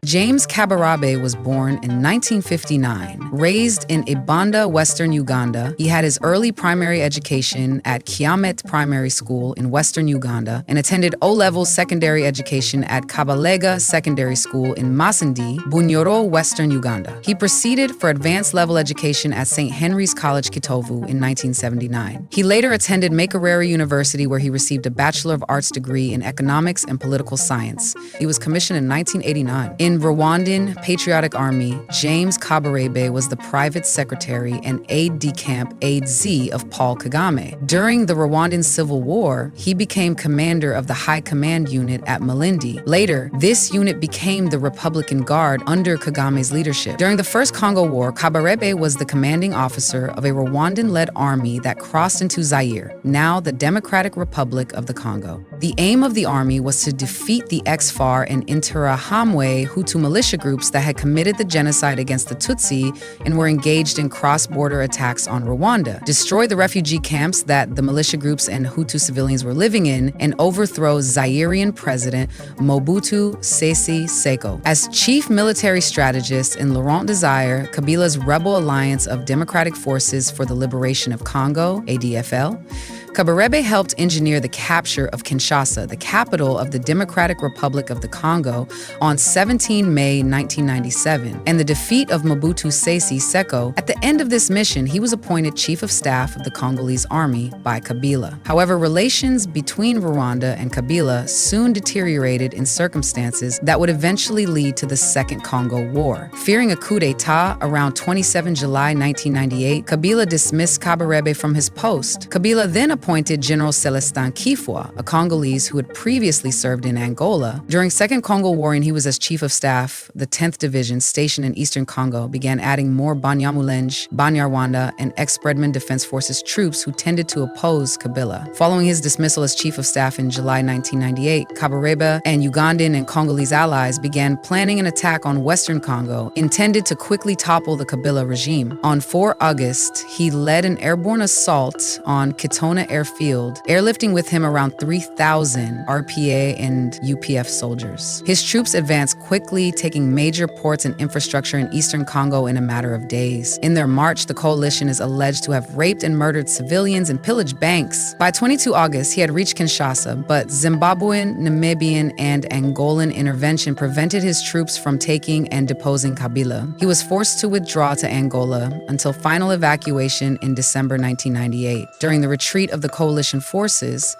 James Kabarabe was born in 1959. Raised in Ibanda, Western Uganda, he had his early primary education at Kyamate Primary School in Western Uganda and attended O-level secondary education at Kabalega Secondary School in Masindi, Bunyoro Western Uganda. He proceeded for advanced level education at St. Henry's College Kitovu in 1979. He later attended Makerere University, where he received a Bachelor of Arts degree in economics and political science. He was commissioned in 1989. In Rwandan Patriotic Army, James Kabarebe was the private secretary and aide-de-camp aide-z of Paul Kagame. During the Rwandan Civil War, he became commander of the High Command Unit at Masindi. Later, this unit became the Republican Guard under Kagame's leadership. During the First Congo War, Kabarebe was the commanding officer of a Rwandan-led army that crossed into Zaire, now the Democratic Republic of the Congo. The aim of the army was to defeat the ex-FAR and Interahamwe Hutu militia groups that had committed the genocide against the Tutsi and were engaged in cross-border attacks on Rwanda, destroy the refugee camps that the militia groups and Hutu civilians were living in, and overthrow Zairean President Mobutu Sese Seko. As chief military strategist in Laurent Desire, Kabila's rebel alliance of Democratic Forces for the Liberation of Congo, ADFL, Kabarebe helped engineer the capture of Kinshasa, the capital of the Democratic Republic of the Congo, on 17 May 1997, and the defeat of Mobutu Sese Seko. At the end of this mission, he was appointed Chief of Staff of the Congolese Army by Kabila. However, relations between Rwanda and Kabila soon deteriorated in circumstances that would eventually lead to the Second Congo War. Fearing a coup d'etat around 27 July 1998, Kabila dismissed Kabarebe from his post. Kabila then appointed General Celestin Kifwa, a Congolese who had previously served in Angola. During Second Congo War, and he was as Chief of Staff, the 10th Division, stationed in Eastern Congo, began adding more Banyamulenge, Banyarwanda, and ex-Bredman Defense Forces troops who tended to oppose Kabila. Following his dismissal as Chief of Staff in July 1998, Kabarebe and Ugandan and Congolese allies began planning an attack on Western Congo, intended to quickly topple the Kabila regime. On 4 August, he led an airborne assault on Kitona Airfield, airlifting with him around 3,000 RPA and UPF soldiers. His troops advanced quickly, taking major ports and infrastructure in eastern Congo in a matter of days. In their march, the coalition is alleged to have raped and murdered civilians and pillaged banks. By 22 August, he had reached Kinshasa, but Zimbabwean, Namibian, and Angolan intervention prevented his troops from taking and deposing Kabila. He was forced to withdraw to Angola until final evacuation in December 1998. During the retreat of the coalition forces,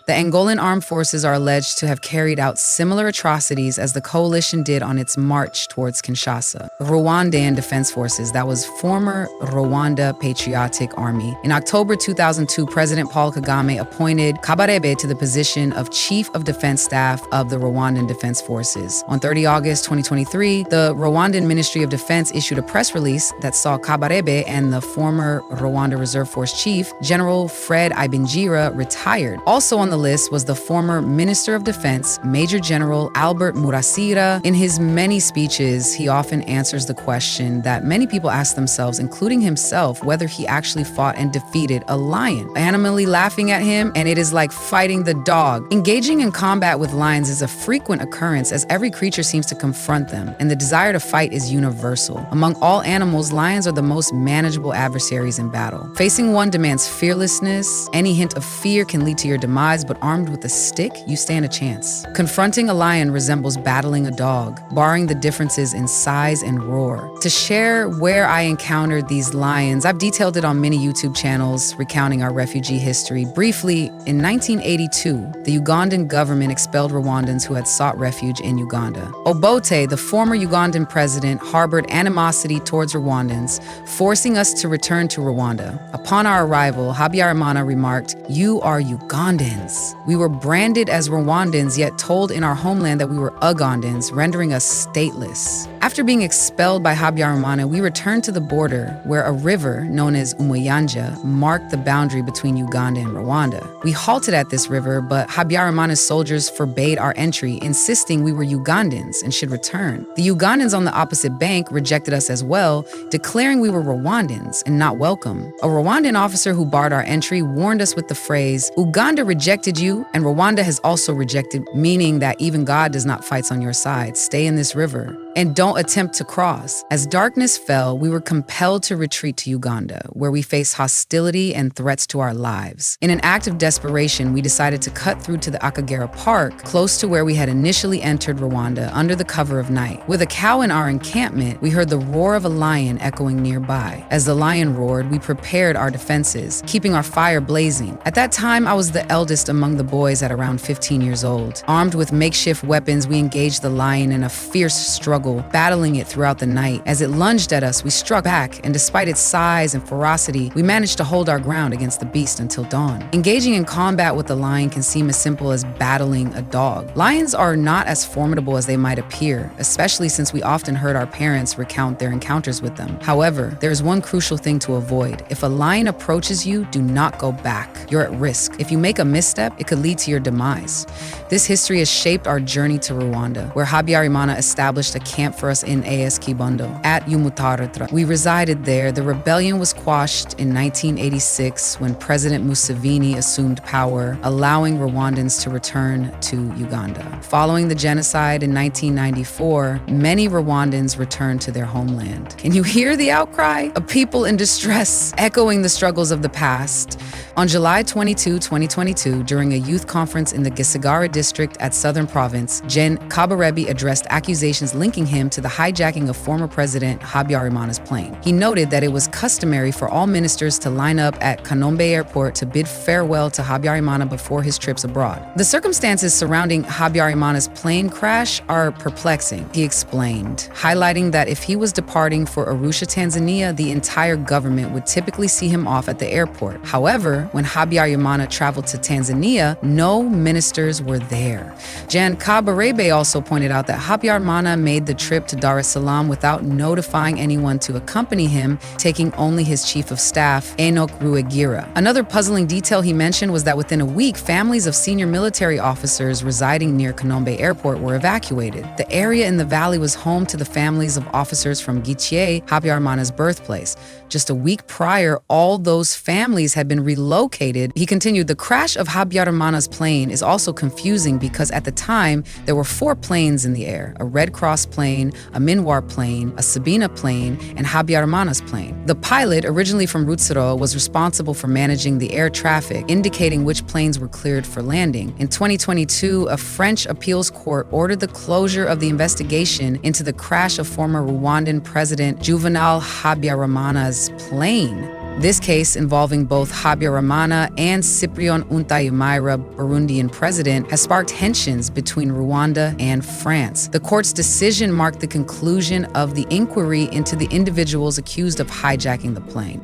the Angolan armed forces are alleged to have carried out similar atrocities as the coalition did on its march towards Kinshasa. Rwandan Defense Forces, that was former Rwanda Patriotic Army. In October 2002, President Paul Kagame appointed Kabarebe to the position of Chief of Defense Staff of the Rwandan Defense Forces. On 30 August 2023, the Rwandan Ministry of Defense issued a press release that saw Kabarebe and the former Rwanda Reserve Force Chief, General Fred Ibingira, retired. Also on the list was the former Minister of Defense, Major General Albert Murasira. In his many speeches, he often answers the question that many people ask themselves, including himself, whether he actually fought and defeated a lion. Animally laughing at him, and it is like fighting the dog. Engaging in combat with lions is a frequent occurrence, as every creature seems to confront them, and the desire to fight is universal. Among all animals, lions are the most manageable adversaries in battle. Facing one demands fearlessness. Any hint of fear can lead to your demise, but armed with a stick, you stand a chance. Confronting a lion resembles battling a dog, barring the differences in size and roar. To share where I encountered these lions, I've detailed it on many YouTube channels recounting our refugee history. Briefly, in 1982, the Ugandan government expelled Rwandans who had sought refuge in Uganda. Obote, the former Ugandan president, harbored animosity towards Rwandans, forcing us to return to Rwanda. Upon our arrival, Habyarimana remarked, "You are Ugandans." We were branded as Rwandans, yet told in our homeland that we were Ugandans, rendering us stateless. After being expelled by Habyarimana, we returned to the border, where a river known as Umuyanja marked the boundary between Uganda and Rwanda. We halted at this river, but Habyarimana's soldiers forbade our entry, insisting we were Ugandans and should return. The Ugandans on the opposite bank rejected us as well, declaring we were Rwandans and not welcome. A Rwandan officer who barred our entry warned us with the phrase, "Uganda rejected you, and Rwanda has also rejected," meaning that even God does not fight on your side. Stay in this river. and don't attempt to cross. As darkness fell, we were compelled to retreat to Uganda, where we faced hostility and threats to our lives. In an act of desperation, we decided to cut through to the Akagera Park, close to where we had initially entered Rwanda under the cover of night. With a cow in our encampment, we heard the roar of a lion echoing nearby. As the lion roared, we prepared our defenses, keeping our fire blazing. At that time, I was the eldest among the boys at around 15 years old. Armed with makeshift weapons, we engaged the lion in a fierce struggle, battling it throughout the night. As it lunged at us, we struck back, and despite its size and ferocity, we managed to hold our ground against the beast until dawn. Engaging in combat with the lion can seem as simple as battling a dog. Lions are not as formidable as they might appear, especially since we often heard our parents recount their encounters with them. However, there is one crucial thing to avoid. If a lion approaches you, do not go back. You're at risk. If you make a misstep, it could lead to your demise. This history has shaped our journey to Rwanda, where Habyarimana established a camp for us in AS Kibondo at Umutaratra. We resided there. The rebellion was quashed in 1986 when President Museveni assumed power, allowing Rwandans to return to Uganda. Following the genocide in 1994, many Rwandans returned to their homeland. Can you hear the outcry? A people in distress, echoing the struggles of the past. On July 22, 2022, during a youth conference in the Gisagara district at Southern Province, Gen Kabarebe addressed accusations linking him to the hijacking of former President Habyarimana's plane. He noted that it was customary for all ministers to line up at Kanombe Airport to bid farewell to Habyarimana before his trips abroad. The circumstances surrounding Habyarimana's plane crash are perplexing, he explained, highlighting that if he was departing for Arusha, Tanzania, the entire government would typically see him off at the airport. However, when Habyarimana traveled to Tanzania, no ministers were there. Jan Kabarebe also pointed out that Habyarimana made the trip to Dar es Salaam without notifying anyone to accompany him, taking only his chief of staff, Enoch Ruegira. Another puzzling detail he mentioned was that within a week, families of senior military officers residing near Kanombe Airport were evacuated. The area in the valley was home to the families of officers from Gichie, Habyarimana's birthplace. Just a week prior, all those families had been relocated. He continued, the crash of Habyarimana's plane is also confusing because at the time, there were 4 planes in the air, a Red Cross plane, a Minwar plane, a Sabina plane, and Habyarimana's plane. The pilot, originally from Rutsiro, was responsible for managing the air traffic, indicating which planes were cleared for landing. In 2022, a French appeals court ordered the closure of the investigation into the crash of former Rwandan President Juvenal Habyarimana's plane. This case, involving both Habyarimana and Cyprien Ntaryamira, Burundian president, has sparked tensions between Rwanda and France. The court's decision marked the conclusion of the inquiry into the individuals accused of hijacking the plane.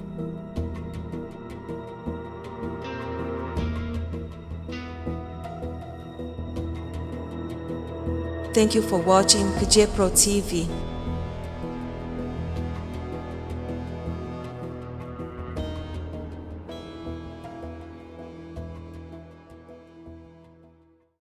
Thank you for watching PJ Pro TV.